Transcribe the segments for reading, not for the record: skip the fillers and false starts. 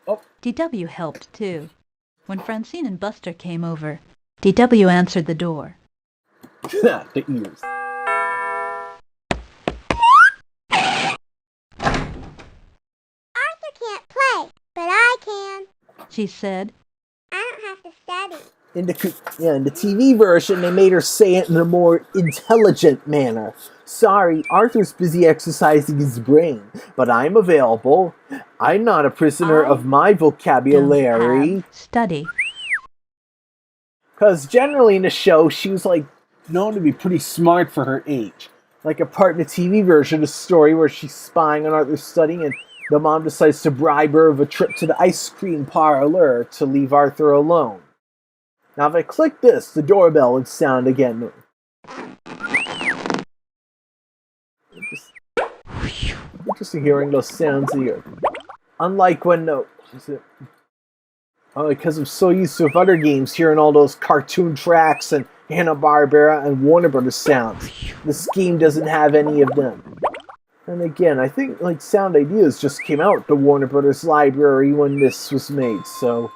Oh, DW helped, too. When Francine and Buster came over, DW answered the door. the ears. Arthur can't play, but I can. She said. I don't have to study. In the TV version, they made her say it in a more intelligent manner. Sorry, Arthur's busy exercising his brain, but I'm available. I'm not a prisoner of my vocabulary. Study. Because generally in the show, she was like known to be pretty smart for her age. Like a part in the TV version of the story where she's spying on Arthur's studying and the mom decides to bribe her of a trip to the ice cream parlor to leave Arthur alone. Now if I click this, the doorbell would sound again. Interesting hearing those sounds here. Unlike when because I'm so used to other games hearing all those cartoon tracks and Hanna-Barbera and Warner Brothers sounds. This game doesn't have any of them. And again, I think like Sound Ideas just came out the Warner Brothers library when this was made, so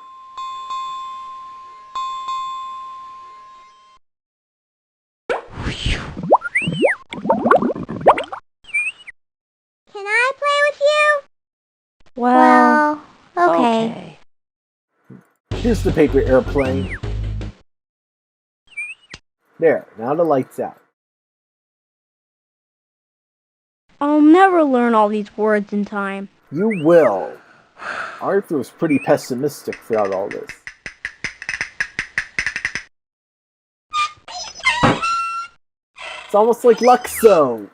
Can I play with you? Well, Okay. here's the paper airplane. There, now the light's out. I'll never learn all these words in time. You will. Arthur was pretty pessimistic throughout all this. It's almost like Luxo.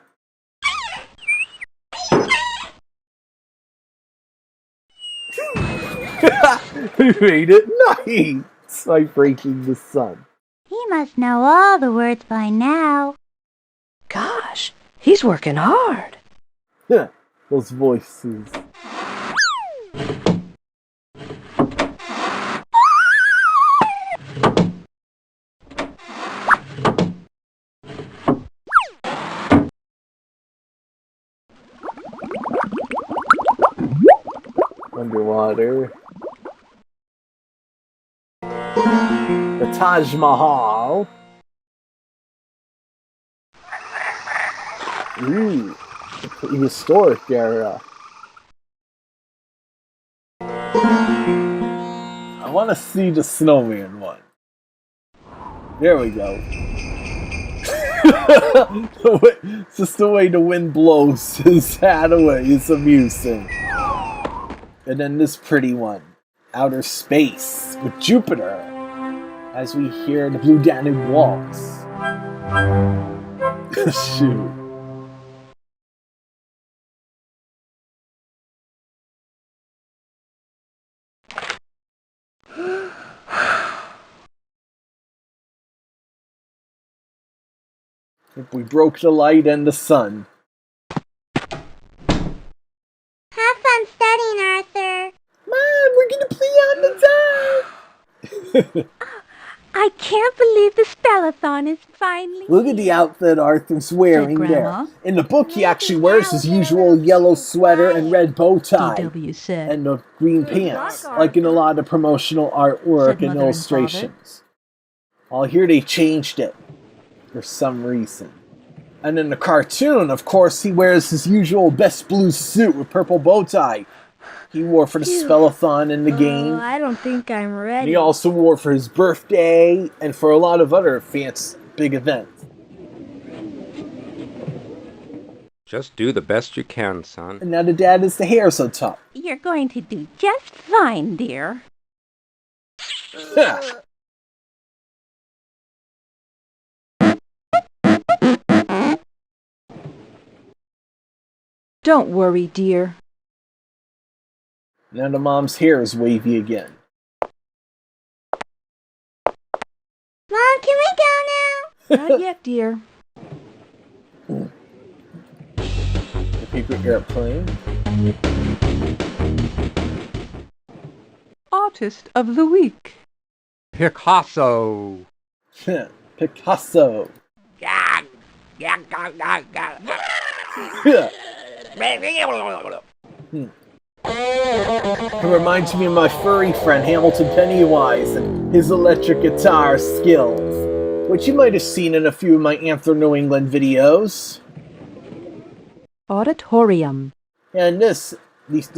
We made it nice by breaking the sun. He must know all the words by now. Gosh, he's working hard. Those voices. Underwater. The Taj Mahal. Ooh, the historic era. I want to see the snowman one. There we go. It's just the way the wind blows his hat away. It's amusing. And then this pretty one. Outer space with Jupiter. As we hear the Blue Danube waltz. Shoot. If we broke the light and the sun. Have fun studying, Arthur. Mom, we're gonna play on the time! I can't believe the spellathon is finally Look at the outfit Arthur's wearing Said there. Grandma. In the book, he actually wears his usual yellow sweater and red bow tie. DW said. And the green pants, like in a lot of promotional artwork Said and Mother and illustrations. Well, here they changed it. For some reason. And in the cartoon, of course, he wears his usual best blue suit with purple bow tie. He wore for the spellathon in the game. I don't think I'm And ready. he also wore for his birthday and for a lot of other fancy big events. Just do the best you can, son. And now the dad is the hair so tough. You're going to do just fine, dear. Don't worry, dear. Now the mom's hair is wavy again. Mom, can we go now? Not yet, dear. The paper airplane. Artist of the week. Picasso. Picasso. It reminds me of my furry friend Hamilton Pennywise and his electric guitar skills, which you might have seen in a few of my Anther New England videos. Auditorium. And the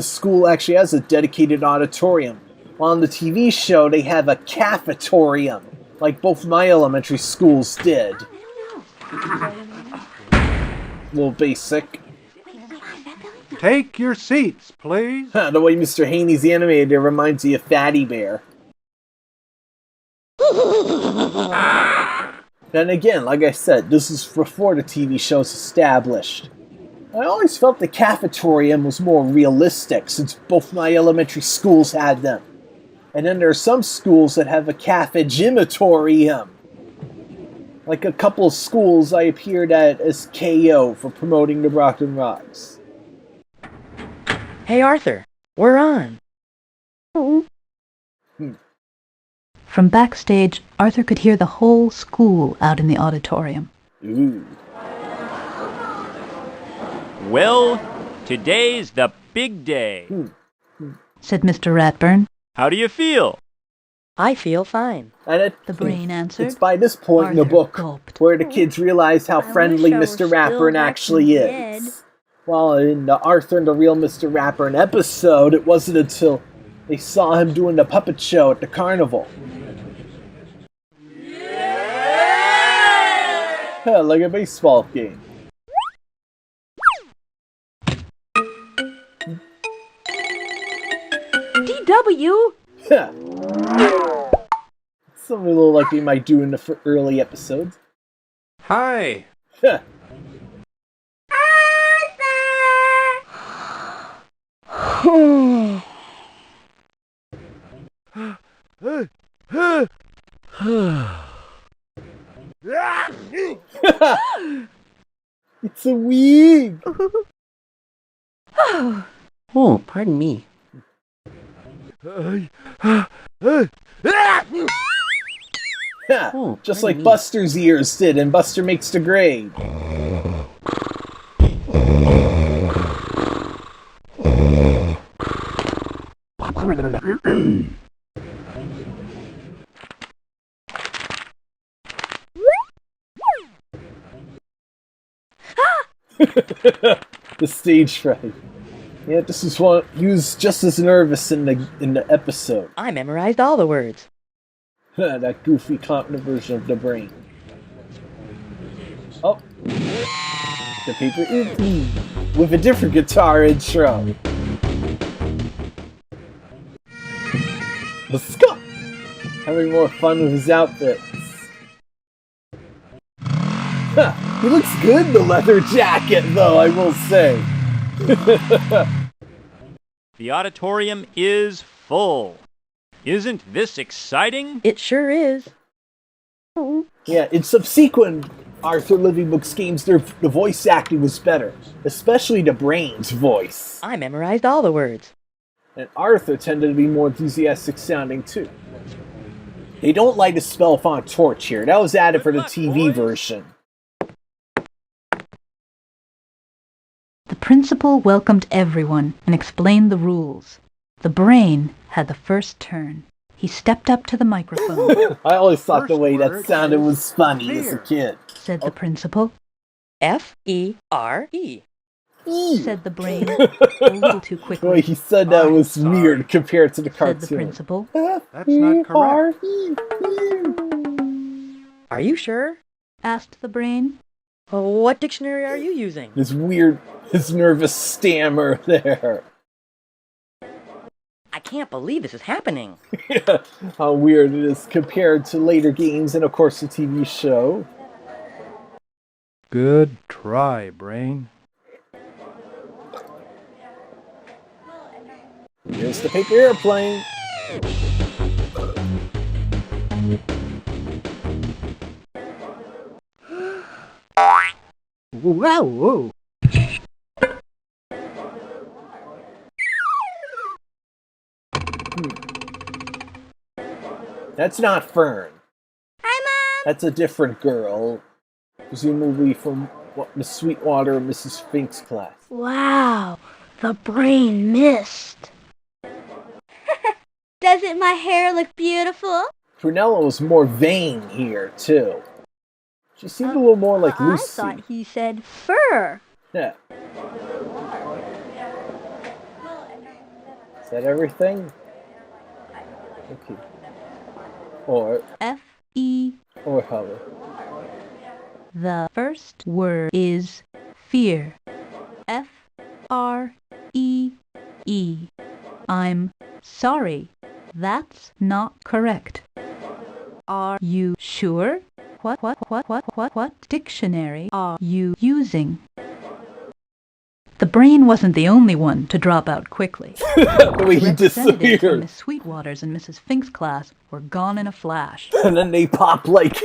school actually has a dedicated auditorium. While on the TV show, they have a cafetorium, like both my elementary schools did. A little basic. Take your seats, please. The way Mr. Haney's animated it reminds me of Fatty Bear. Then again, like I said, this is before the TV show's established. I always felt the cafetorium was more realistic since both my elementary schools had them. And then there are some schools that have a cafe-gymatorium. Like a couple of schools I appeared at as KO for promoting the Brockton Rocks. Hey, Arthur, we're on. From backstage, Arthur could hear the whole school out in the auditorium. Ooh. Well, today's the big day. Said Mr. Ratburn. How do you feel? I feel fine. And The brain answered. it's by this point in the Arthur book gulped. where the kids realize how friendly wish I Mr. were Ratburn still actually back in is. bed. While in the Arthur and the Real Mr. Ratburn episode, it wasn't until they saw him doing the puppet show at the carnival. Yeah, like a baseball game. DW? Yeah. Something a little like they might do in the early episodes. Hi. Yeah. It's a wig! Oh, pardon me. Yeah, Oh, just pardon like me. Buster's ears did in Buster Makes the Grade. The stage fright. Yeah, this is one. He was just as nervous in the episode. I memorized all the words. That goofy, confident version of the brain. Oh, the paper airplane with a different guitar intro. Let's go. Having more fun with his outfits. Huh, he looks good in the leather jacket, though, I will say. The auditorium is full. Isn't this exciting? It sure is. Yeah, in subsequent Arthur Living Books games, the voice acting was better, especially the Brain's voice. I memorized all the words. And Arthur tended to be more enthusiastic sounding too. They don't light a spellfont torch here. That was added for the TV version. The principal welcomed everyone and explained the rules. The Brain had the first turn. He stepped up to the microphone, I always thought the First way that word sounded is was funny as a fear. kid. said the principal. F-E-R-E. Said the Brain a little too The way quickly. he said that I'm was sorry. weird compared to the Said cartoon. the principal. That's not correct. Are you sure? Asked the Brain. What dictionary are you using? This weird, his nervous stammer there. I can't believe this is happening. How weird it is compared to later games and, of course, the TV show. Good try, Brain. Here's the paper airplane. Wow, whoa. That's not Fern. Hi, Mom. That's a different girl. Presumably from Miss Sweetwater and Mrs. Fink's class. Wow. The brain missed. Doesn't my hair look beautiful? Prunella was more vain here, too. She seemed a little more like I Lucy. thought he said fur. Yeah. Is that everything? Okay. Or F-E. Or how? The first word is fear. F-R-E-E. I'm sorry. That's not correct. Are you sure? What dictionary are you using? The brain wasn't the only one to drop out quickly. The way he Representatives from disappeared. Miss Sweetwater's and Mrs. Fink's class were gone in a flash. And then they pop like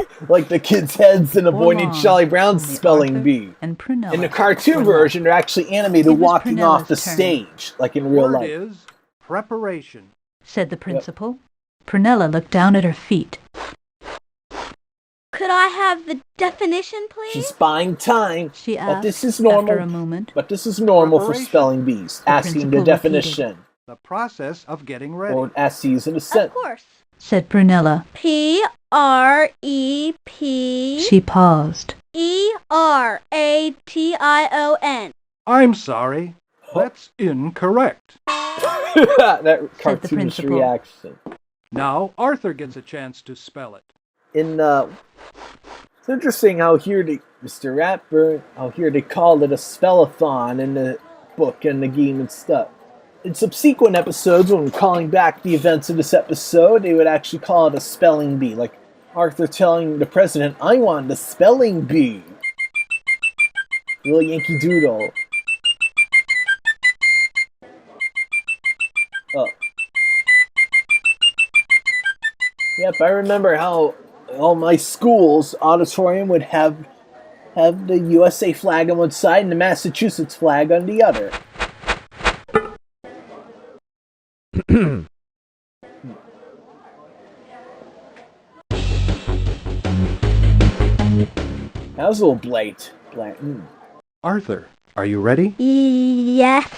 the kids' heads in a Boy Named Charlie Brown's Only spelling Arthur bee. and Prunella In the cartoon were version, they're actually animated It was walking off the Prunella's turn. stage, like in real Word life. is preparation. left, said the principal. Prunella looked down at her feet. Could I have the definition, please? She's buying time. She asked But this is normal. after a moment. But this is normal for Preparation. spelling bees. Asking the principal repeated. definition. The process of getting ready. Or as to use in a Of sentence. course. Said Prunella. P-R-E-P... She paused. E-R-A-T-I-O-N. I'm sorry. That's incorrect. That cartoonish principal. reaction. Now Arthur gets a chance to spell it. It's interesting how here Mr. Ratburn, how here they called it a spellathon in the book and the game and stuff. In subsequent episodes, when calling back the events of this episode, they would actually call it a spelling bee, like Arthur telling the president, "I want the spelling bee." Little Yankee Doodle. Oh. Yep, I remember how all my school's auditorium would have the USA flag on one side and the Massachusetts flag on the other. That was a little blight. Arthur, are you ready? Yes.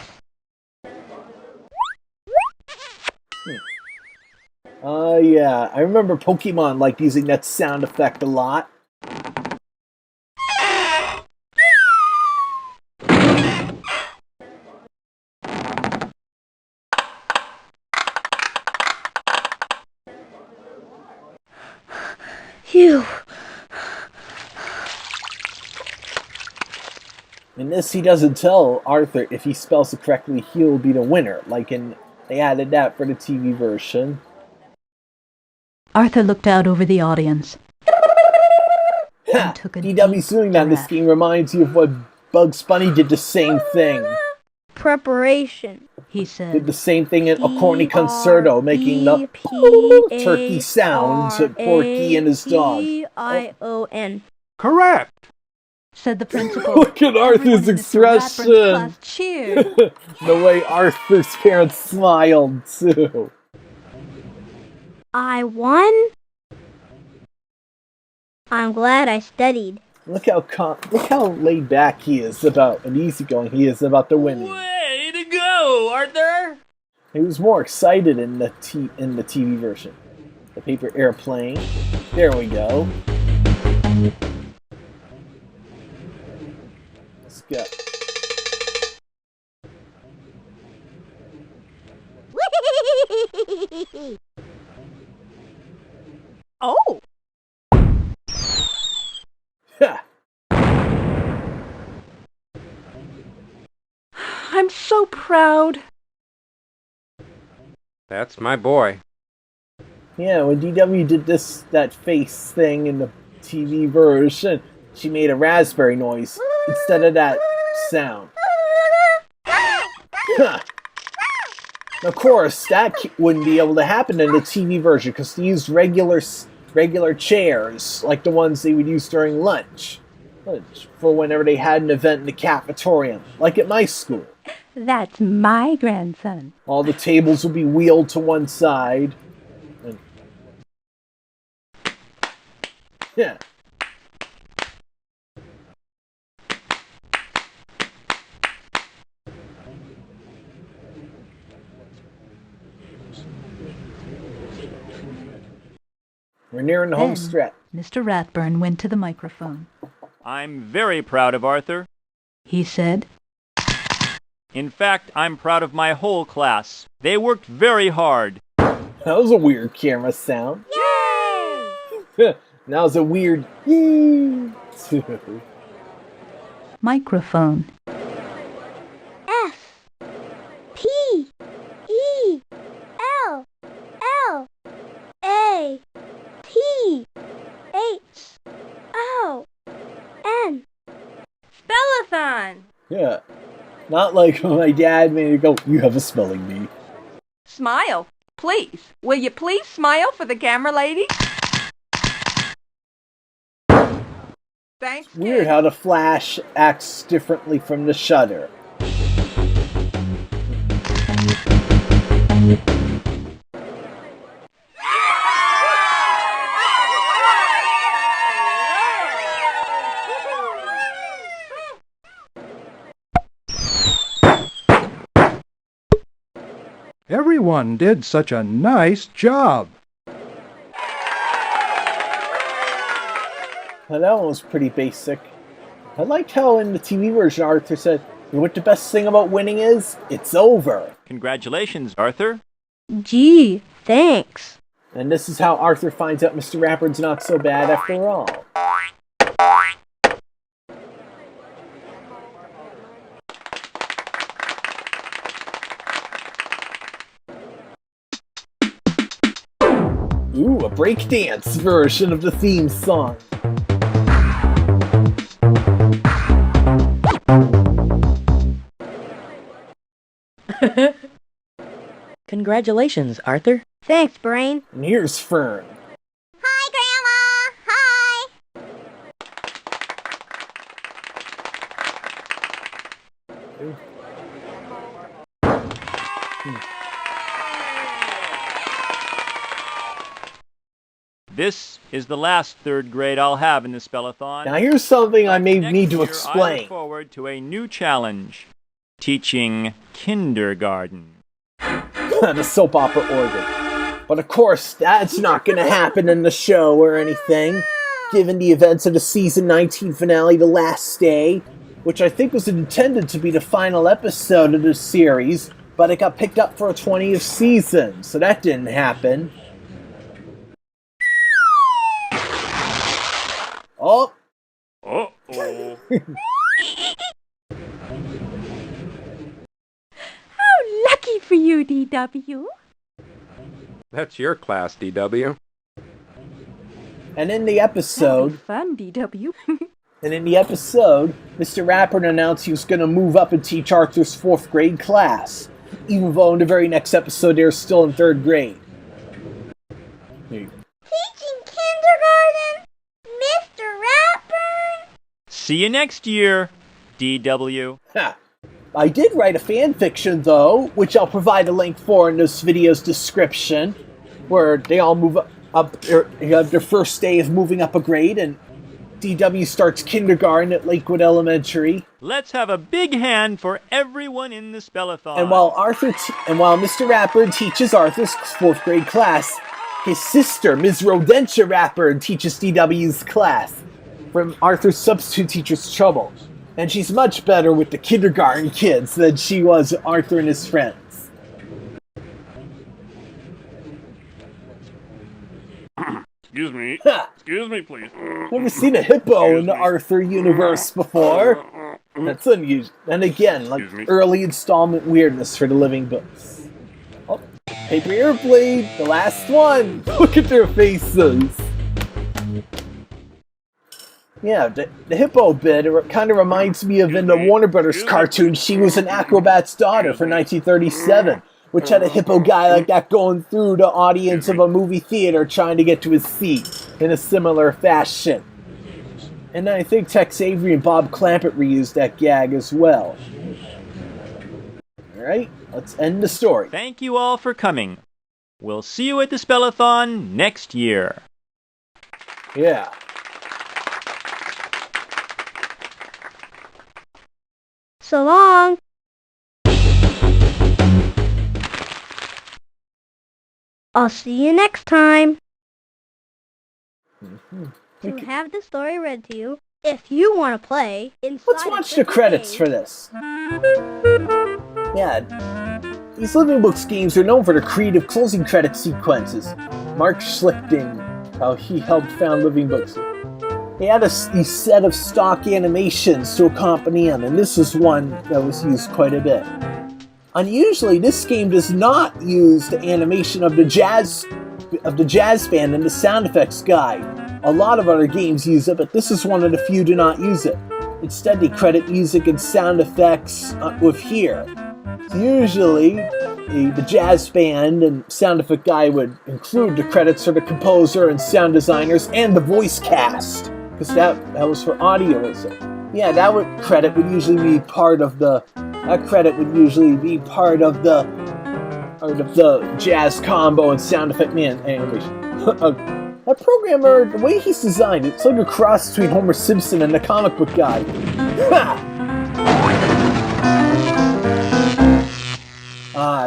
Yeah, I remember Pokemon like using that sound effect a lot. Phew. In this, he doesn't tell Arthur if he spells it correctly, he'll be the winner. They added that for the TV version. Arthur looked out over the audience. Ha! took a DW's deep doing that in this breath. game reminds you of what Bugs Bunny did the same thing. Preparation. He Did said. the same thing in A Corny Concerto, making the turkey sound to Porky and his dog. P-I-O-N. Correct. Said the principal. Look at Arthur's Everyone in Mr. Ratburn's expression. class cheered. The way Arthur's parents smiled, too. I won? I'm glad I studied. Look how laid back he is about, and easygoing he is about the winning. Way to go, Arthur! He was more excited in the TV version. The paper airplane. There we go. Let's go. Oh. Ha! I'm so proud. That's my boy. Yeah, when DW did that face thing in the TV version, she made a raspberry noise instead of that sound. Huh. Of course, that wouldn't be able to happen in the TV version because they used regular chairs, like the ones they would use during lunch for whenever they had an event in the cafeteria, like at my school. That's my grandson. All the tables would be wheeled to one side. And... yeah. We're nearing the home Then stretch. Mr. Ratburn went to the microphone. I'm very proud of Arthur. He said, In fact, I'm proud of my whole class. They worked very hard. That was a weird camera sound. Yay! That was a weird yee. microphone. F P E L L A T H O N. Spellathon. Yeah. Not like my dad made it go, you have a spelling bee. Smile, please. Will you please smile for the camera lady? Thanks, Weird kid. how the flash acts differently from the shutter. Everyone did such a nice job. Well, that one was pretty basic. I liked how in the TV version Arthur said, you know what the best thing about winning is? It's over. Congratulations, Arthur. Gee, thanks. And this is how Arthur finds out Mr. Rappard's not so bad after all. Ooh, a breakdance version of the theme song. Congratulations, Arthur. Thanks, Brain. And here's Fern. Hi, Grandma. Hi. This is the last third grade I'll have in the Spellathon. Now here's something I may Next need to year, I explain. look forward to a new challenge. Teaching kindergarten. The soap opera organ. But of course, that's not going to happen in the show or anything, given the events of the season 19 finale, The Last Day, which I think was intended to be the final episode of the series, but it got picked up for a 20th season, so that didn't happen. Oh! Uh-oh. How lucky for you, DW. That's your class, DW. And in the episode, Fun, DW. Mr. Rappert announced he was going to move up and teach Arthur's 4th grade class, even though in the very next episode they're still in 3rd grade. Teaching kindergarten? Mr. Ratburn? See you next year, DW. Ha. I did write a fan fiction, though, which I'll provide a link for in this video's description, where they all move up you have their first day of moving up a grade, and DW starts kindergarten at Lakewood Elementary. Let's have a big hand for everyone in the Spellathon. And while Mr. Rappard teaches Arthur's 4th grade class, his sister, Ms. Rodentia Rappard, teaches DW's class from Arthur's substitute teacher's trouble. And she's much better with the kindergarten kids than she was with Arthur and his friends. Excuse me. Ha! Excuse me, please. Never seen a hippo in the Arthur universe before. That's unusual. And again, like Excuse me. early installment weirdness for the living books. Oh, Paper Airplane, the last one. Look at their faces. Yeah, the hippo bit, it kind of reminds me of in the Warner Brothers cartoon, She Was an Acrobat's Daughter for 1937, which had a hippo guy like that going through the audience of a movie theater trying to get to his seat in a similar fashion. And I think Tex Avery and Bob Clampett reused that gag as well. Alright, let's end the story. Thank you all for coming. We'll see you at the Spellathon next year. Yeah. So long. I'll see you next time. to have the story read to you if you want to play inside. Let's watch the credits for this. Yeah, these Living Books games are known for their creative closing credit sequences. Mark Schlichting, how he helped found Living Books. He had a set of stock animations to accompany him, and this is one that was used quite a bit. Unusually, this game does not use the animation of the jazz band and the sound effects guide. A lot of other games use it, but this is one of the few do not use it. Instead, they credit music and sound effects with here. So usually, the jazz band and sound effect guy would include the credits for the composer and sound designers and the voice cast, because that was for audio, is it? Yeah, credit would usually be part of the jazz combo and sound effect animation. That programmer, the way he's designed, it's like a cross between Homer Simpson and the comic book guy.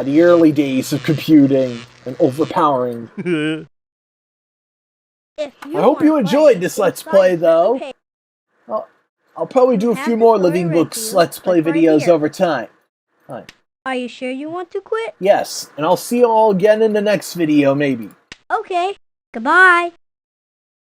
The early days of computing and overpowering. I hope you enjoyed this Let's Play, though. I'll probably do a few more Living Books Let's Play videos over time. Hi. Are you sure you want to quit? Yes, and I'll see you all again in the next video, maybe. Okay. Goodbye.